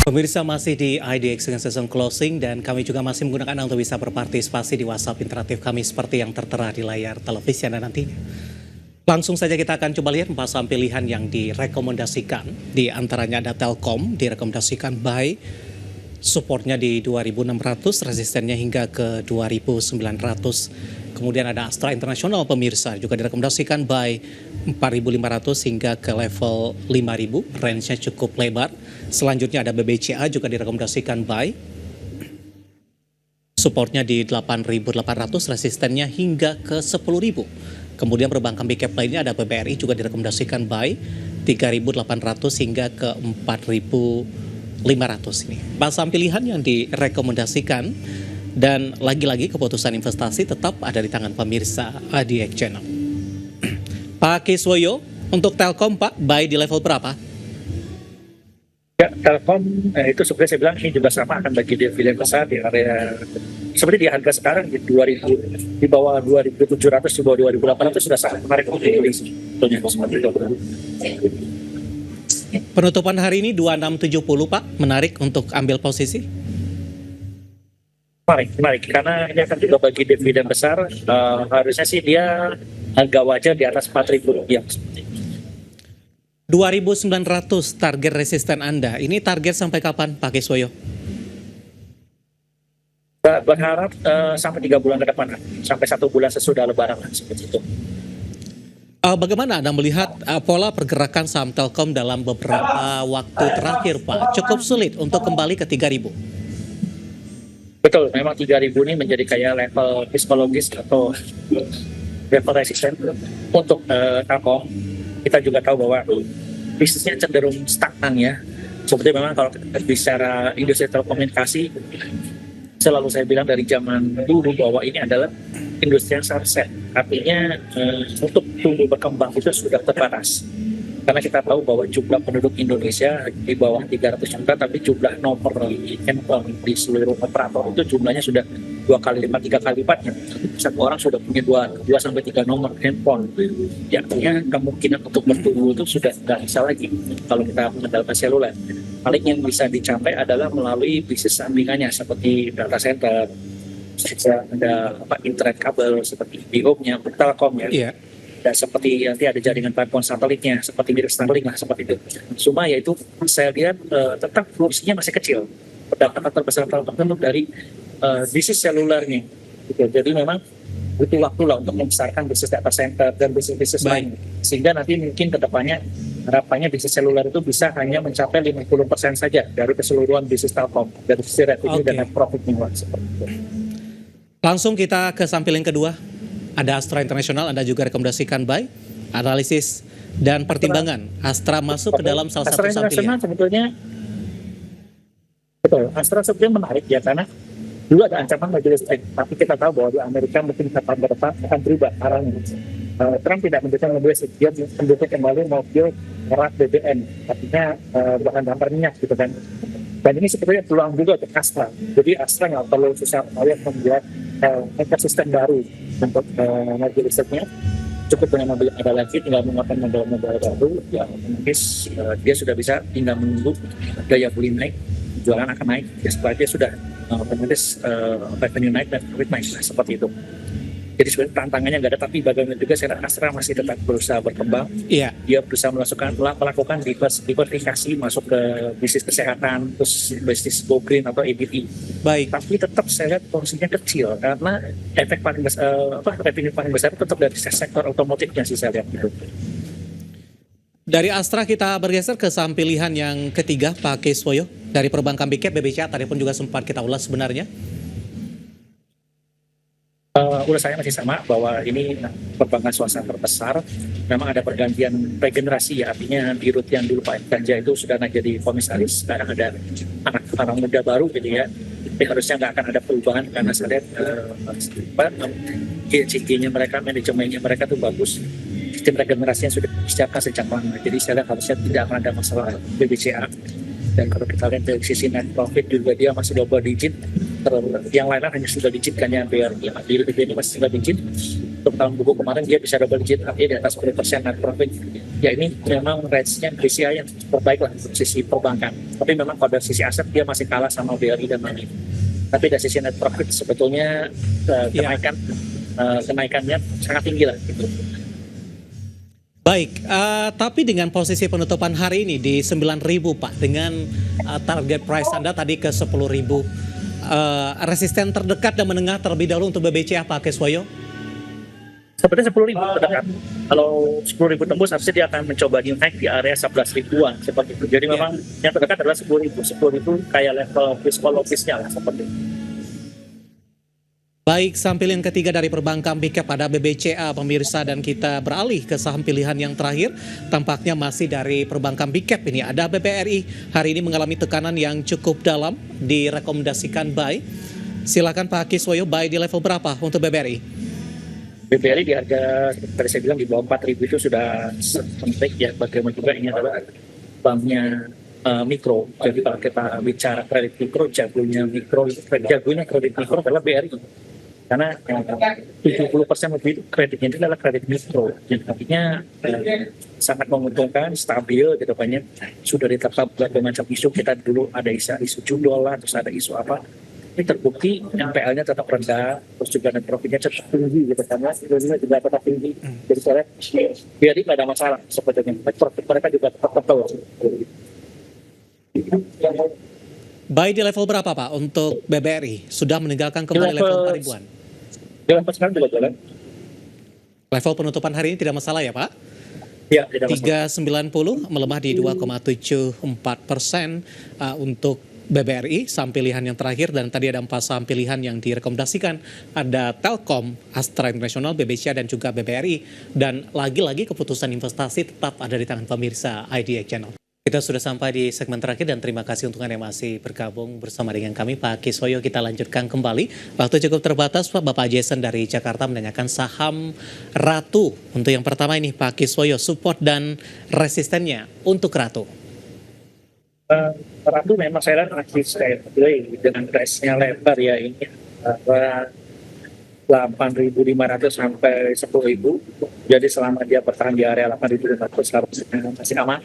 Pemirsa masih di IDX dengan season closing dan kami juga masih menggunakan Anda untuk bisa berpartisipasi di WhatsApp interaktif kami seperti yang tertera di layar televisi Anda nantinya. Langsung saja kita akan coba lihat 4 saham pilihan yang direkomendasikan. Di antaranya ada Telkom, direkomendasikan buy, supportnya di 2.600, resistennya hingga ke 2.900. Kemudian ada Astra Internasional pemirsa, juga direkomendasikan buy 4.500 hingga ke level 5.000, range-nya cukup lebar. Selanjutnya ada BBCA juga direkomendasikan buy, supportnya di 8.800, resistennya hingga ke 10.000. Kemudian perbankan big cap lainnya ada BBRI juga direkomendasikan buy 3.800 hingga ke 4.500 ini. Saham pilihan yang direkomendasikan dan lagi-lagi keputusan investasi tetap ada di tangan pemirsa IDX Channel. Pak Kiswoyo, untuk Telkom Pak, buy di level berapa? Ya, Telkom itu sebenarnya saya bilang ini juga sama akan bagi dividen besar di area seperti di harga sekarang di 2000, di bawah 2.700, di bawah 2.800 sudah sangat menarik untuk Indonesia. Seperti itu. Penutupan hari ini 2670 Pak, menarik untuk ambil posisi? Menarik, karena ini akan juga bagi dividen besar. Harusnya sih dia harga wajar di atas 4.000 rupiah. 2.900 target resisten Anda. Ini target sampai kapan Pak Kiswoyo? Berharap sampai 3 bulan ke depan, sampai 1 bulan sesudah lebaran seperti itu. Bagaimana Anda melihat pola pergerakan saham Telkom dalam beberapa waktu terakhir Pak? Cukup sulit untuk kembali ke 3.000. Betul, memang 3.000 ini menjadi kayak level psikologis atau level resisten untuk Telkom. Kita juga tahu bahwa bisnisnya cenderung stagnan ya. Seperti memang kalau kita bicara industri telekomunikasi, selalu saya bilang dari zaman dulu bahwa ini adalah industri yang sunset. Artinya untuk tumbuh berkembang itu sudah terbatas. Karena kita tahu bahwa jumlah penduduk Indonesia di bawah 300 juta, tapi jumlah nomor handphone di seluruh operator itu jumlahnya sudah 2 kali lipat, 3 kali lipatnya. Satu orang sudah punya 2 sampai 3 nomor handphone. Ya, artinya kemungkinan untuk bertumbuh itu sudah tidak bisa lagi kalau kita mengandalkan seluler. Paling yang bisa dicapai adalah melalui bisnis sampingannya seperti data center, ada internet kabel seperti Bihome-nya, Telkom ya. Iya. Dan seperti nanti ada jaringan telepon satelitnya seperti mirip Starlink lah seperti itu. Cuma yaitu saya lihat tetap fungsinya masih kecil. Pendapatan terbesar Telkom tentu dari bisnis selulernya. Gitu. Jadi memang butuh waktu lah untuk membesarkan bisnis data center dan bisnis lain. Sehingga nanti mungkin kedepannya harapannya bisnis seluler itu bisa hanya mencapai 50% saja dari keseluruhan bisnis Telkom dari sisi revenue dan net profitnya seperti itu. Langsung kita ke samping yang kedua. Ada Astra Internasional, Anda juga rekomendasikan buy, analisis dan pertimbangan. Astra masuk ke dalam salah satu saham pilihan. Sebetulnya betul, Astra sebetulnya menarik ya karena dulu ada ancaman majelis Fed, tapi kita tahu bahwa di Amerika mungkin kapan ke depan akan berubah arahnya. Trump tidak mendukung majelis Fed, dia mendukung kembali mobil merah BBM, artinya bahan bakar minyak gitu kan. Dan ini sebetulnya peluang juga untuk Astra. Jadi Astra nggak perlu susah payah membuat ekosistem baru untuk mobil listriknya. Cukup dengan mobil ada lagi, tinggal mengeluarkan model-model baru. Ya, otomatis dia sudah bisa tinggal menunggu daya beli naik, jualan akan naik. Ya, setelah dia sudah otomatis revenue naik dan profit naik seperti itu. Jadi sebenarnya tantangannya nggak ada, tapi bagaimana juga saya Astra masih tetap berusaha berkembang. Iya. Dia berusaha melakukan diversifikasi masuk ke bisnis kesehatan, terus bisnis go green atau EBT. Baik. Tapi tetap saya lihat porsinya kecil karena efek paling besar, revenue paling besar tetap dari sektor otomotifnya sih saya lihat gitu. Dari Astra kita bergeser ke saham pilihan yang ketiga Pak Kiswoyo. Dari perbankan big cap BBCA tadi pun juga sempat kita ulas sebenarnya. Ulas saya masih sama bahwa ini perbankan swasta terbesar. Memang ada pergantian regenerasi ya, artinya di root yang dulu Pak Ganja itu sudah naik jadi komisaris, sekarang ada anak muda baru gitu ya. Tapi harusnya nggak akan ada perubahan karena saya lihat GCG-nya mereka, manajemennya mereka tuh bagus. Sistem regenerasinya sudah disiapkan sejak lama. Jadi saya lihat harusnya tidak akan ada masalah BBCA. Dan kalau kita lihat dari sisi net profit juga dia masih double digit. Yang lain hanya single digit kan ya, biar di ini masih single digit. untuk tahun buku kemarin dia bisa double digit, artinya di atas 10% net profit. Ya ini memang range-nya BCA yang terbaik lah untuk sisi perbankan. Tapi memang pada sisi aset dia masih kalah sama BRI dan Mandiri. Tapi dari sisi net profit sebetulnya kenaikannya sangat tinggi lah gitu. Baik, tapi dengan posisi penutupan hari ini di 9.000 Pak, dengan target price Anda tadi ke 10.000, resisten terdekat dan menengah terlebih dahulu untuk BBCA Pak Kiswoyo? Sepertinya 10.000 terdekat. Kalau 10.000 tembus harusnya dia akan mencoba naik di area 11 ribuan seperti itu. Jadi memang yang terdekat adalah 10.000. 10.000 kayak level psikologisnya lah seperti itu. Baik, saham pilihan ketiga dari perbankan big cap pada BBCA pemirsa, dan kita beralih ke saham pilihan yang terakhir. Tampaknya masih dari perbankan big cap ini ada BBRI. Hari ini mengalami tekanan yang cukup dalam, direkomendasikan buy. Silakan Pak Kiswoyo, buy di level berapa untuk BBRI? BBRI di harga tadi saya bilang di bawah 4.000 itu sudah penting ya. Bagaimana juga ini adalah banknya mikro. Jadi kalau kita bicara kredit mikro, jagonya kredit mikro adalah BRI. Karena 70% lebih itu kreditnya itu adalah kredit mikro. Jadi artinya sangat menguntungkan, stabil gitu banyak. Sudah ditetapkan berbagai macam isu. Kita dulu ada isu judul lah, terus ada isu apa. Ini terbukti NPL-nya tetap rendah, terus juga net profitnya tetap tinggi gitu, karena Indonesia juga tetap tinggi. Jadi saya BRI nggak ada masalah sebetulnya. Profit mereka juga tetap tebal. Buy di level berapa Pak untuk BBRI? Sudah meninggalkan kembali level 4.000-an? Di level sekarang juga jalan. Level penutupan hari ini tidak masalah ya Pak? Ya, tidak masalah. 390 melemah di 2,74% untuk BBRI, saham pilihan yang terakhir. Dan tadi ada 4 saham pilihan yang direkomendasikan. Ada Telkom, Astra International, BBCA dan juga BBRI. Dan lagi-lagi keputusan investasi tetap ada di tangan pemirsa IDX Channel. Kita sudah sampai di segmen terakhir dan terima kasih untuk Anda yang masih bergabung bersama dengan kami. Pak Kiswoyo, kita lanjutkan kembali. Waktu cukup terbatas Pak. Bapak Jason dari Jakarta menanyakan saham Ratu. Untuk yang pertama ini Pak Kiswoyo, support dan resistennya untuk Ratu. Ratu memang saya lihat masih stay dengan price-nya lebar ya ini. 8.500 sampai 10.000. Jadi selama dia bertahan di area 8.500 harusnya masih aman.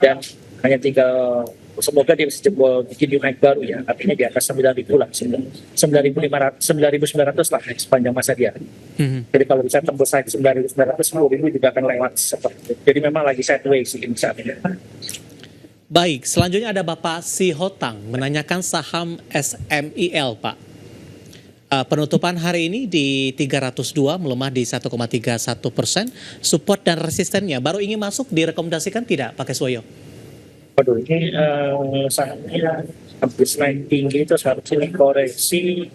Dan hanya tinggal semoga dia bisa jebol bikin new high baru ya, artinya di atas 9.000 lah, 9.900 lah sepanjang masa dia. Jadi kalau bisa tembus naik 9.900, 10.000 juga akan lewat seperti itu. Jadi memang lagi sideways ini saat ini. Baik, selanjutnya ada Bapak Si Hotang menanyakan saham SMIL Pak. Penutupan hari ini di 302 melemah di 1,31%. Support dan resistennya baru ingin masuk, direkomendasikan tidak Pak Kiswoyo? Waduh, ini sahamnya habis naik tinggi itu seharusnya koreksi.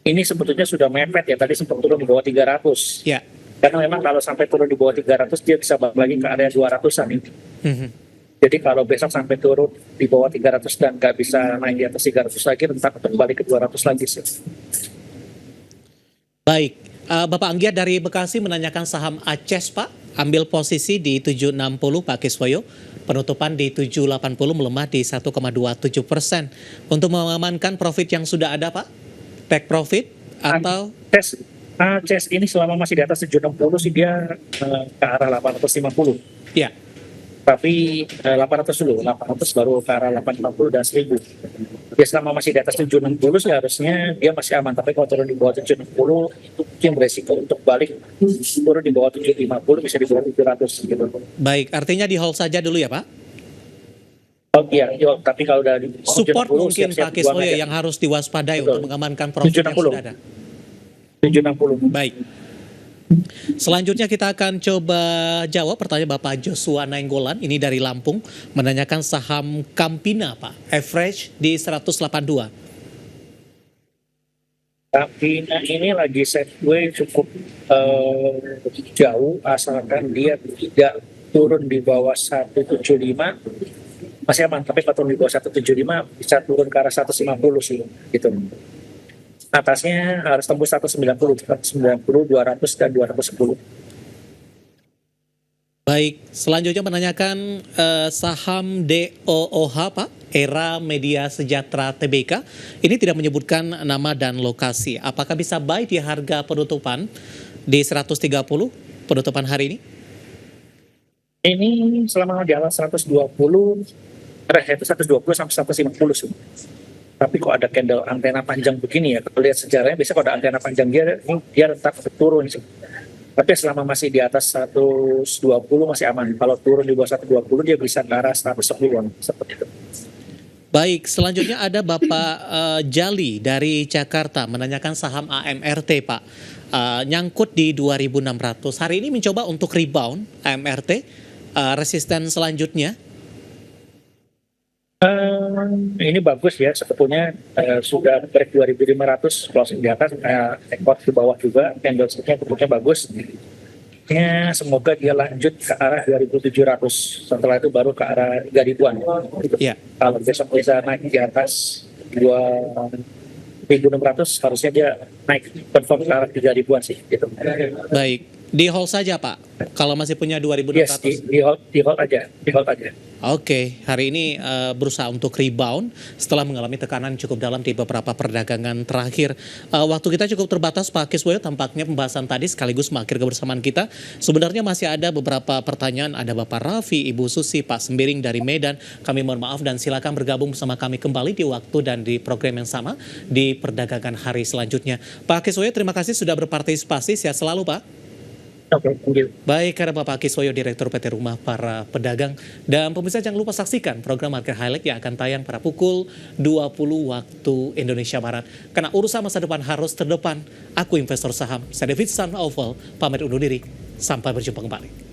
Ini sebetulnya sudah mepet ya, tadi sempat turun di bawah 300. Ya. Karena memang kalau sampai turun di bawah 300 dia bisa balik lagi ke area 200-an ini. Jadi kalau besok sampai turun di bawah 300 dan nggak bisa naik di atas 300 lagi, rentan untuk balik ke 200 lagi sih. Baik, Bapak Anggiat dari Bekasi menanyakan saham Aces Pak. Ambil posisi di 760 Pak Kiswoyo. Penutupan di 780 melemah di 1,27%. Untuk mengamankan profit yang sudah ada Pak? Take profit atau? Aces ini selama masih di atas 760 sih dia ke arah 850. Ya. Tapi 800 dulu, 800 baru ke arah 850 dan 1000. Ya selama masih di atas 760 sih harusnya dia masih aman. Tapi kalau turun di bawah 760 itu mungkin beresiko untuk balik. Turun di bawah 750 bisa di bawah 700 gitu. Baik, artinya di hold saja dulu ya Pak? Oh iya, tapi kalau udah di support 760, mungkin Pak Kiswoyo yang harus diwaspadai. Betul. Untuk mengamankan profit 760. Yang sudah ada. 760. Baik. Selanjutnya kita akan coba jawab pertanyaan Bapak Joshua Nainggolan, ini dari Lampung, menanyakan saham Campina Pak, average di 182. Campina ini lagi sideways cukup jauh, asalkan dia tidak turun di bawah 175 masih aman, tapi kalau turun di bawah 175 bisa turun ke arah 150 sih gitu. Atasnya harus tembus 190, 200 dan 210. Baik, selanjutnya menanyakan saham DOOH Pak, Era Media Sejahtera Tbk. Ini tidak menyebutkan nama dan lokasi. Apakah bisa buy di harga penutupan di 130 penutupan hari ini? Ini selama di atas 120, itu 120 sampai 150 sih. Tapi kok ada candle antena panjang begini ya, kalau lihat sejarahnya biasanya kalau ada antena panjang dia tetap turun sih. Tapi selama masih di atas 120 masih aman. Kalau turun di bawah 120 dia bisa ke arah 110-an seperti itu. Baik, selanjutnya ada Bapak Jali dari Jakarta menanyakan saham AMRT, Pak. Nyangkut di 2.600. Hari ini mencoba untuk rebound AMRT. Resisten selanjutnya. Ini bagus ya, sebetulnya sudah break 2.500, closing di atas, ekor di bawah juga, candlestick-nya bentuknya bagus. Ya, semoga dia lanjut ke arah 2.700, setelah itu baru ke arah 3.000-an. Ya. Kalau besok bisa naik di atas 2.600, harusnya dia naik confirm ke arah 3.000-an sih. Gitu. Baik, di hold saja Pak, kalau masih punya 2.600. Yes, di hold aja. Oke, hari ini berusaha untuk rebound setelah mengalami tekanan cukup dalam di beberapa perdagangan terakhir. Waktu kita cukup terbatas Pak Kiswoyo, tampaknya pembahasan tadi sekaligus mengakhiri kebersamaan kita. Sebenarnya masih ada beberapa pertanyaan, ada Bapak Raffi, Ibu Susi, Pak Sembiring dari Medan. Kami mohon maaf dan silakan bergabung bersama kami kembali di waktu dan di program yang sama di perdagangan hari selanjutnya. Pak Kiswoyo, terima kasih sudah berpartisipasi. Sehat selalu Pak. Oke, thank you. Baik, karena Bapak Kiswoyo, Direktur PT Rumah Para Pedagang. Dan pemirsa jangan lupa saksikan program Market Highlight yang akan tayang pada pukul 20 waktu Indonesia Barat. Karena urusan masa depan harus terdepan. Aku investor saham, saya David San Oval, pamit undur diri. Sampai berjumpa kembali.